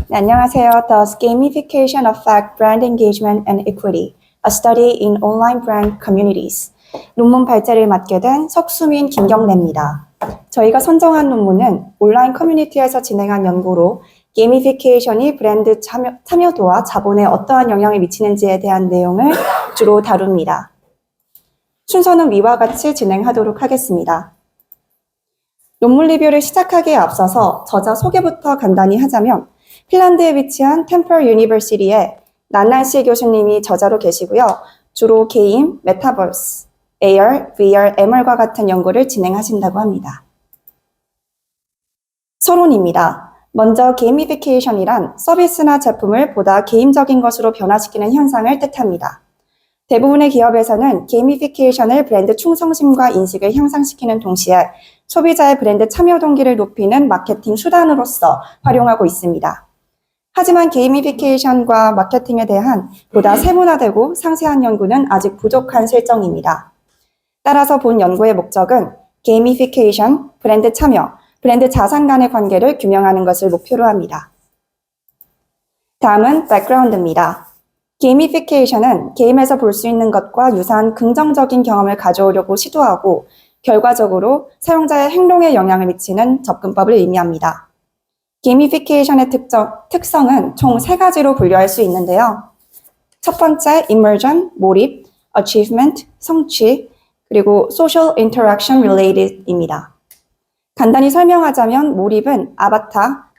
네, 안녕하세요. Does gamification affect brand engagement and equity? A study in online brand communities. 논문 발제를 맡게 된 석수민 김경래입니다. 저희가 선정한 논문은 온라인 커뮤니티에서 진행한 연구로 게이미피케이션이 브랜드 참여도와 자본에 어떠한 영향을 미치는지에 대한 내용을 주로 다룹니다. 순서는 위와 같이 진행하도록 하겠습니다. 논문 리뷰를 시작하기에 앞서서 저자 소개부터 간단히 하자면 핀란드에 위치한 템플 유니버시티의 난날씨 교수님이 저자로 계시고요. 주로 게임, 메타버스, AR, VR, MR과 같은 연구를 진행하신다고 합니다. 서론입니다. 먼저 게이미피케이션이란 서비스나 제품을 보다 게임적인 것으로 변화시키는 현상을 뜻합니다. 대부분의 기업에서는 게이미피케이션을 브랜드 충성심과 인식을 향상시키는 동시에 소비자의 브랜드 참여 동기를 높이는 마케팅 수단으로서 활용하고 있습니다. 하지만 게이미피케이션과 마케팅에 대한 보다 세분화되고 상세한 연구는 아직 부족한 실정입니다. 따라서 본 연구의 목적은 게이미피케이션, 브랜드 참여, 브랜드 자산 간의 관계를 규명하는 것을 목표로 합니다. 다음은 백그라운드입니다. 게이미피케이션은 게임에서 볼 수 있는 것과 유사한 긍정적인 경험을 가져오려고 시도하고 결과적으로 사용자의 행동에 영향을 미치는 접근법을 의미합니다. 게이미피케이션의 특성은 총 3가지로 분류할 수 있는데요. 첫 번째, immersion, 몰입, achievement, 성취, 그리고 social interaction related입니다. 간단히 설명하자면 몰입은 아바타,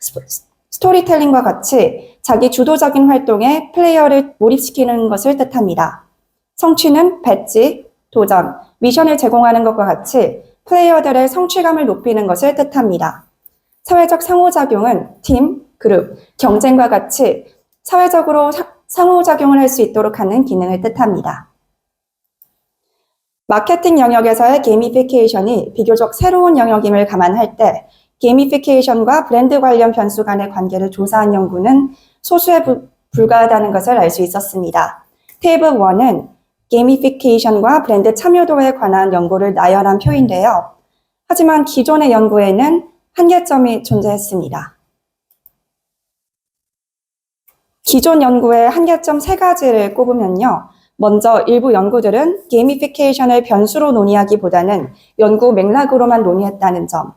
스토리텔링과 같이 자기 주도적인 활동에 플레이어를 몰입시키는 것을 뜻합니다. 성취는 배지, 도전, 미션을 제공하는 것과 같이 플레이어들의 성취감을 높이는 것을 뜻합니다. 사회적 상호작용은 팀, 그룹, 경쟁과 같이 사회적으로 상호작용을 할 수 있도록 하는 기능을 뜻합니다. 마케팅 영역에서의 게이미피케이션이 비교적 새로운 영역임을 감안할 때 게이미피케이션과 브랜드 관련 변수 간의 관계를 조사한 연구는 소수에 불과하다는 것을 알 수 있었습니다. 테이블 1은 게이미피케이션과 브랜드 참여도에 관한 연구를 나열한 표인데요. 하지만 기존의 연구에는 한계점이 존재했습니다. 기존 연구의 한계점 3가지를 꼽으면요. 먼저 일부 연구들은 게이미피케이션을 변수로 논의하기보다는 연구 맥락으로만 논의했다는 점.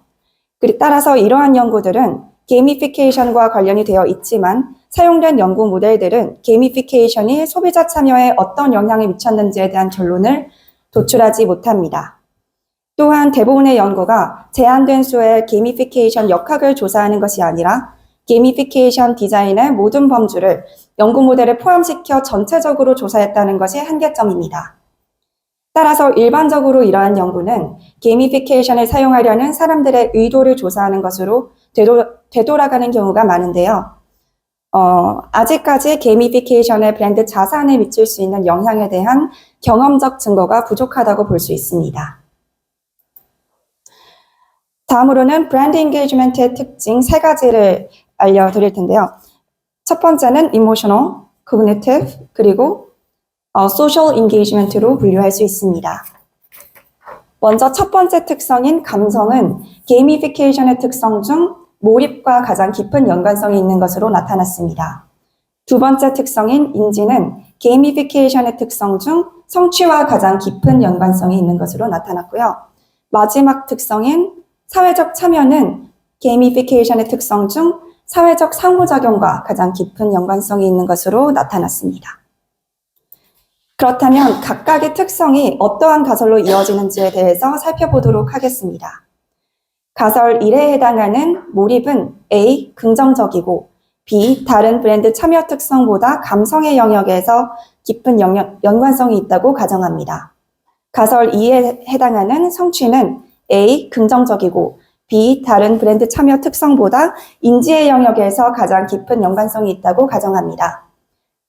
그리고 따라서 이러한 연구들은 게이미피케이션과 관련이 되어 있지만 사용된 연구 모델들은 게이미피케이션이 소비자 참여에 어떤 영향을 미쳤는지에 대한 결론을 도출하지 못합니다. 또한 대부분의 연구가 제한된 수의 게이미피케이션 역학을 조사하는 것이 아니라 게이미피케이션 디자인의 모든 범주를 연구 모델에 포함시켜 전체적으로 조사했다는 것이 한계점입니다. 따라서 일반적으로 이러한 연구는 게이미피케이션을 사용하려는 사람들의 의도를 조사하는 것으로 되돌아가는 경우가 많은데요. 아직까지 게이미피케이션의 브랜드 자산에 미칠 수 있는 영향에 대한 경험적 증거가 부족하다고 볼 수 있습니다. 다음으로는 브랜드 인게이지먼트의 특징 3가지를 알려드릴 텐데요. 첫 번째는 emotional, cognitive, 그리고 social engagement로 분류할 수 있습니다. 먼저 첫 번째 특성인 감성은 게이미피케이션의 특성 중 몰입과 가장 깊은 연관성이 있는 것으로 나타났습니다. 두 번째 특성인 인지는 게이미피케이션의 특성 중 성취와 가장 깊은 연관성이 있는 것으로 나타났고요. 마지막 특성인 사회적 참여는 게이미피케이션의 특성 중 사회적 상호작용과 가장 깊은 연관성이 있는 것으로 나타났습니다. 그렇다면 각각의 특성이 어떠한 가설로 이어지는지에 대해서 살펴보도록 하겠습니다. 가설 1에 해당하는 몰입은 A. 긍정적이고 B. 다른 브랜드 참여 특성보다 감성의 영역에서 깊은 연관성이 있다고 가정합니다. 가설 2에 해당하는 성취는 A. 긍정적이고 B. 다른 브랜드 참여 특성보다 인지의 영역에서 가장 깊은 연관성이 있다고 가정합니다.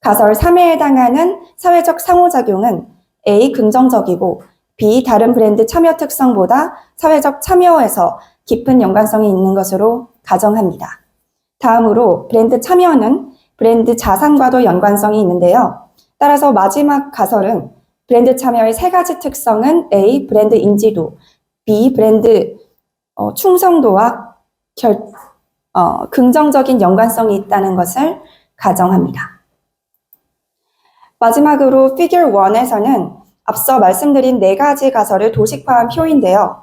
가설 3에 해당하는 사회적 상호작용은 A. 긍정적이고 B. 다른 브랜드 참여 특성보다 사회적 참여에서 깊은 연관성이 있는 것으로 가정합니다. 다음으로 브랜드 참여는 브랜드 자산과도 연관성이 있는데요. 따라서 마지막 가설은 브랜드 참여의 3가지 특성은 A. 브랜드 인지도, B. 브랜드 충성도와 긍정적인 연관성이 있다는 것을 가정합니다. 마지막으로 Figure 1에서는 앞서 말씀드린 4가지 가설을 도식화한 표인데요.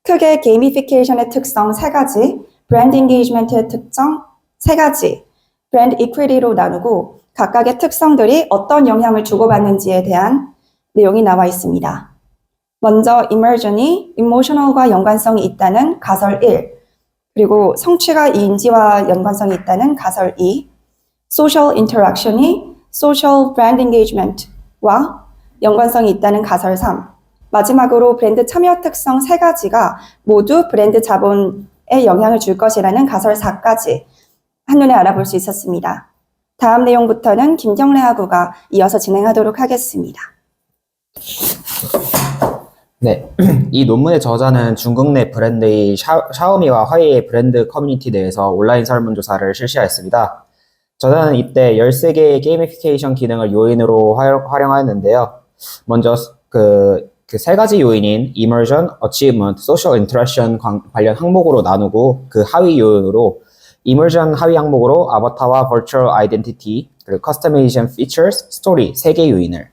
크게 게이미피케이션의 특성 3가지, 브랜드 인게이지먼트의 특성 3가지, 브랜드 이퀴리로 나누고 각각의 특성들이 어떤 영향을 주고받는지에 대한 내용이 나와 있습니다. 먼저 immersion이 emotional과 연관성이 있다는 가설 1, 그리고 성취가 인지와 연관성이 있다는 가설 2, social interaction이 social brand engagement와 연관성이 있다는 가설 3, 마지막으로 브랜드 참여 특성 3가지가 모두 브랜드 자본에 영향을 줄 것이라는 가설 4까지 한눈에 알아볼 수 있었습니다. 다음 내용부터는 김경래 학우가 이어서 진행하도록 하겠습니다. 네, 이 논문의 저자는 중국 내 브랜드의 샤오미와 화웨이의 브랜드 커뮤니티 내에서 온라인 설문조사를 실시하였습니다. 저자는 이때 13개의 게이미피케이션 기능을 요인으로 활용하였는데요. 먼저 그 3가지 요인인 immersion, achievement, social interaction 관련 항목으로 나누고 그 하위 요인으로 immersion 하위 항목으로 아바타와 virtual identity, 그리고 customization features, story 3개 요인을,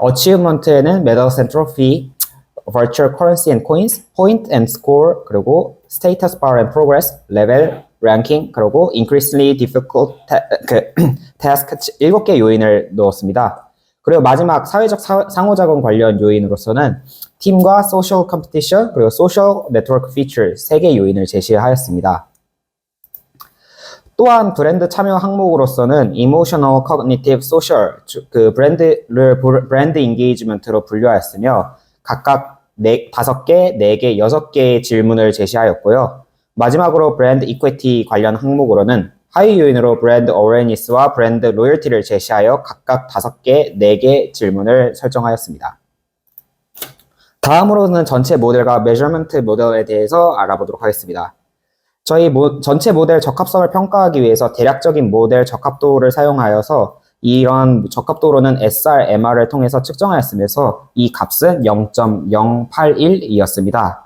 achievement에는 medals and trophy, virtual currency and coins, point and score, 그리고 status bar and progress, level, ranking, 그리고 increasingly difficult task 7개 요인을 넣었습니다. 그리고 마지막 사회적 상호작용 관련 요인으로서는 팀과 social competition, 그리고 social network feature 3개 요인을 제시하였습니다. 또한 브랜드 참여 항목으로서는 emotional, cognitive, social, 그 브랜드 engagement로 분류하였으며 각각 5개, 4개, 6개의 질문을 제시하였고요. 마지막으로 브랜드 이퀄리티 관련 항목으로는 하위 요인으로 브랜드 어웨어니스와 브랜드 로열티를 제시하여 각각 5개, 4개 질문을 설정하였습니다. 다음으로는 전체 모델과 메저먼트 모델에 대해서 알아보도록 하겠습니다. 저희 전체 모델 적합성을 평가하기 위해서 대략적인 모델 적합도를 사용하여서 이런 적합도로는 SR, MR을 통해서 측정하였으면서 이 값은 0.081이었습니다.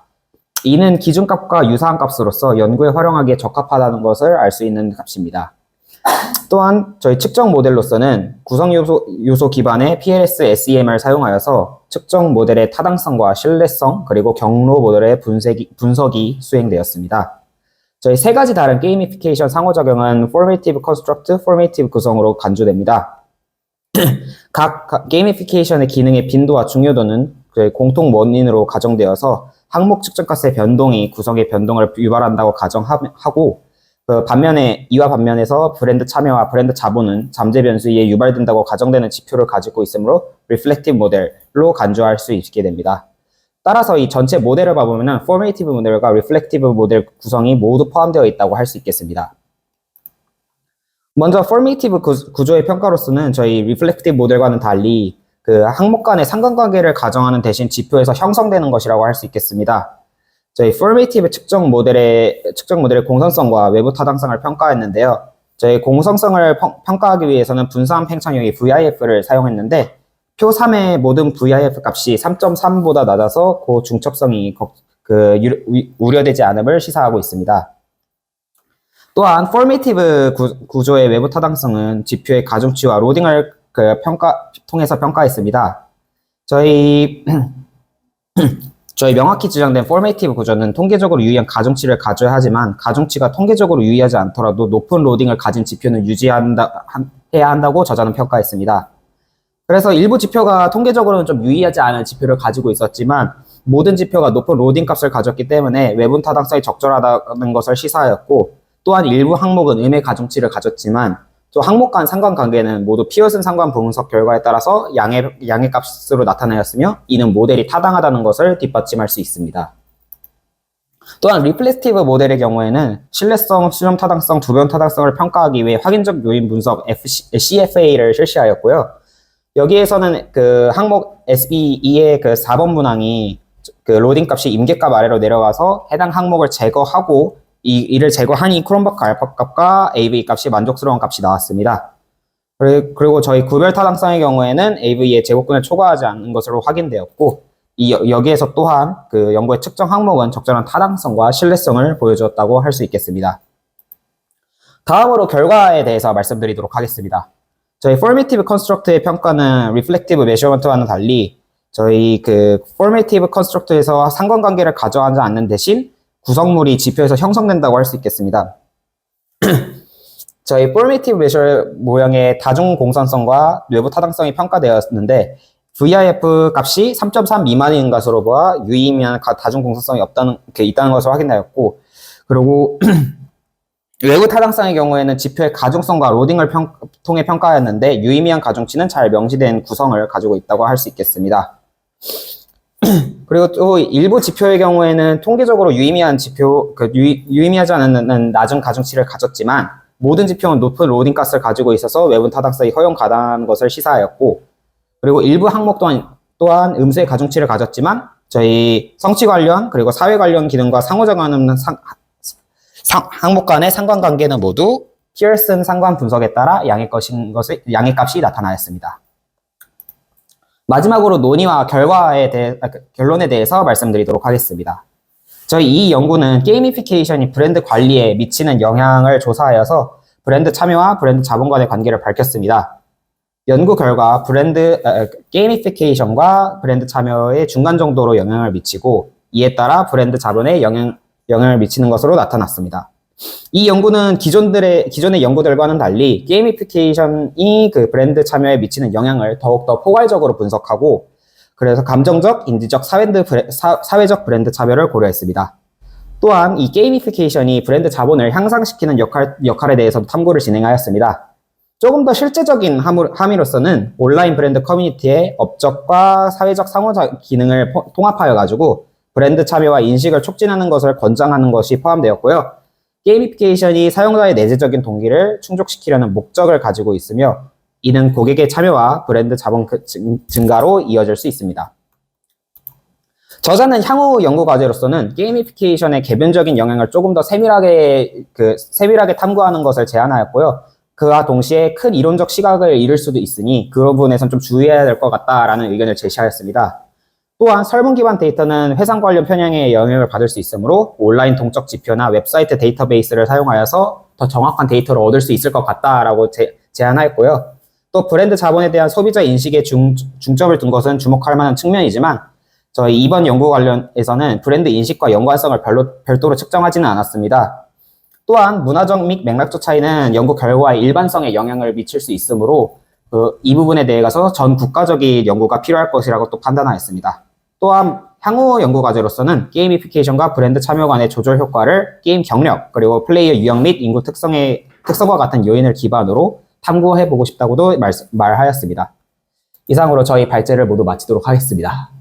이는 기준값과 유사한 값으로서 연구에 활용하기에 적합하다는 것을 알 수 있는 값입니다. 또한 저희 측정 모델로서는 구성 요소 기반의 PLS SEM을 사용하여서 측정 모델의 타당성과 신뢰성 그리고 경로 모델의 분석이 수행되었습니다. 저희 3가지 다른 게이미피케이션 상호작용은 formative construct, formative 구성으로 간주됩니다. 각 게이미피케이션의 기능의 빈도와 중요도는 공통 원인으로 가정되어서 항목 측정값의 변동이 구성의 변동을 유발한다고 가정하고 반면에 이와 반면에서 브랜드 참여와 브랜드 자본은 잠재 변수에 유발된다고 가정되는 지표를 가지고 있으므로 리플렉티브 모델로 간주할 수 있게 됩니다. 따라서 이 전체 모델을 봐보면 포메이티브 모델과 리플렉티브 모델 구성이 모두 포함되어 있다고 할 수 있겠습니다. 먼저 포메이티브 구조의 평가로서는 저희 리플렉티브 모델과는 달리 그 항목 간의 상관관계를 가정하는 대신 지표에서 형성되는 것이라고 할 수 있겠습니다. 저희 포메이티브 측정 모델의 공선성과 외부 타당성을 평가했는데요. 저희 공선성을 평가하기 위해서는 분산 팽창형의 VIF를 사용했는데 표 3의 모든 VIF 값이 3.3보다 낮아서 고중첩성이 우려되지 않음을 시사하고 있습니다. 또한 포메이티브 구조의 외부 타당성은 지표의 가중치와 로딩을 통해서 평가했습니다. 저희 명확히 지정된 포메이티브 구조는 통계적으로 유의한 가중치를 가져야 하지만 가중치가 통계적으로 유의하지 않더라도 높은 로딩을 가진 지표는 유지해야 한다고 저자는 평가했습니다. 그래서 일부 지표가 통계적으로는 좀 유의하지 않은 지표를 가지고 있었지만 모든 지표가 높은 로딩 값을 가졌기 때문에 외부 타당성이 적절하다는 것을 시사하였고 또한 일부 항목은 음의 가중치를 가졌지만 또 항목 간 상관관계는 모두 피어슨 상관 분석 결과에 따라서 양의 값으로 나타나였으며 이는 모델이 타당하다는 것을 뒷받침할 수 있습니다. 또한 리플렉티브 모델의 경우에는 신뢰성, 수렴 타당성, 두변 타당성을 평가하기 위해 확인적 요인 분석 CFA를 실시하였고요. 여기에서는 그 항목 SB2의 그 4번 문항이 그 로딩 값이 임계값 아래로 내려가서 해당 항목을 제거하고 이를 제거하니 크롬바크 알파 값과 AV 값이 만족스러운 값이 나왔습니다. 그리고 저희 구별 타당성의 경우에는 AV의 제곱근을 초과하지 않는 것으로 확인되었고 여기에서 또한 그 연구의 측정 항목은 적절한 타당성과 신뢰성을 보여주었다고 할 수 있겠습니다. 다음으로 결과에 대해서 말씀드리도록 하겠습니다. 저희 formative construct의 평가는 reflective measurement와는 달리 저희 그 formative construct에서 상관관계를 가져가지 않는 대신 구성물이 지표에서 형성된다고 할 수 있겠습니다. 저희 formative measure 모형의 다중 공산성과 외부 타당성이 평가되었는데 VIF 값이 3.3 미만인 것으로 보아 유의미한 다중 공산성이 있다는 것을 확인하였고, 그리고 외부 타당성의 경우에는 지표의 가중성과 로딩을 통해 평가하였는데 유의미한 가중치는 잘 명시된 구성을 가지고 있다고 할 수 있겠습니다. 그리고 또 일부 지표의 경우에는 통계적으로 유의미하지 않은 낮은 가중치를 가졌지만 모든 지표는 높은 로딩 값을 가지고 있어서 외부 타당성이 허용 가능한 것을 시사하였고, 그리고 일부 항목 또한 음수의 가중치를 가졌지만 저희 성취 관련 그리고 사회 관련 기능과 상호작용하는 항목 간의 상관관계는 모두 피어슨 상관 분석에 따라 양의 값이 나타나였습니다. 마지막으로 논의와 결론에 대해서 말씀드리도록 하겠습니다. 저희 이 연구는 게이미피케이션이 브랜드 관리에 미치는 영향을 조사하여서 브랜드 참여와 브랜드 자본 간의 관계를 밝혔습니다. 연구 결과 게이미피케이션과 브랜드 참여의 중간 정도로 영향을 미치고 이에 따라 브랜드 자본에 영향을 미치는 것으로 나타났습니다. 이 연구는 기존의 연구들과는 달리 게이미피케이션이 그 브랜드 참여에 미치는 영향을 더욱더 포괄적으로 분석하고 그래서 감정적, 인지적, 사회적 브랜드 참여를 고려했습니다. 또한 이 게이미피케이션이 브랜드 자본을 향상시키는 역할에 대해서도 탐구를 진행하였습니다. 조금 더 실제적인 함의로서는 온라인 브랜드 커뮤니티의 업적과 사회적 상호 기능을 통합하여 가지고 브랜드 참여와 인식을 促진하는 것을 권장하는 것이 포함되었고요. 게이미피케이션이 사용자의 내재적인 동기를 충족시키려는 목적을 가지고 있으며 이는 고객의 참여와 브랜드 자본 증가로 이어질 수 있습니다. 저자는 향후 연구 과제로서는 게이미피케이션의 개변적인 영향을 조금 더 세밀하게 탐구하는 것을 제안하였고요. 그와 동시에 큰 이론적 시각을 잃을 수도 있으니 그 부분에선 좀 주의해야 될 것 같다라는 의견을 제시하였습니다. 또한 설문 기반 데이터는 회상 관련 편향에 영향을 받을 수 있으므로 온라인 동적 지표나 웹사이트 데이터베이스를 사용하여서 더 정확한 데이터를 얻을 수 있을 것 같다라고 제안하였고요. 또 브랜드 자본에 대한 소비자 인식에 중점을 둔 것은 주목할 만한 측면이지만 저희 이번 연구 관련해서는 브랜드 인식과 연관성을 별도로 측정하지는 않았습니다. 또한 문화적 및 맥락적 차이는 연구 결과의 일반성에 영향을 미칠 수 있으므로 이 부분에 대해서 전 국가적인 연구가 필요할 것이라고 또 판단하였습니다. 또한 향후 연구 과제로서는 게이미피케이션과 브랜드 참여 간의 조절 효과를 게임 경력 그리고 플레이어 유형 및 인구 특성과 같은 요인을 기반으로 탐구해보고 싶다고도 말하였습니다. 이상으로 저희 발제를 모두 마치도록 하겠습니다.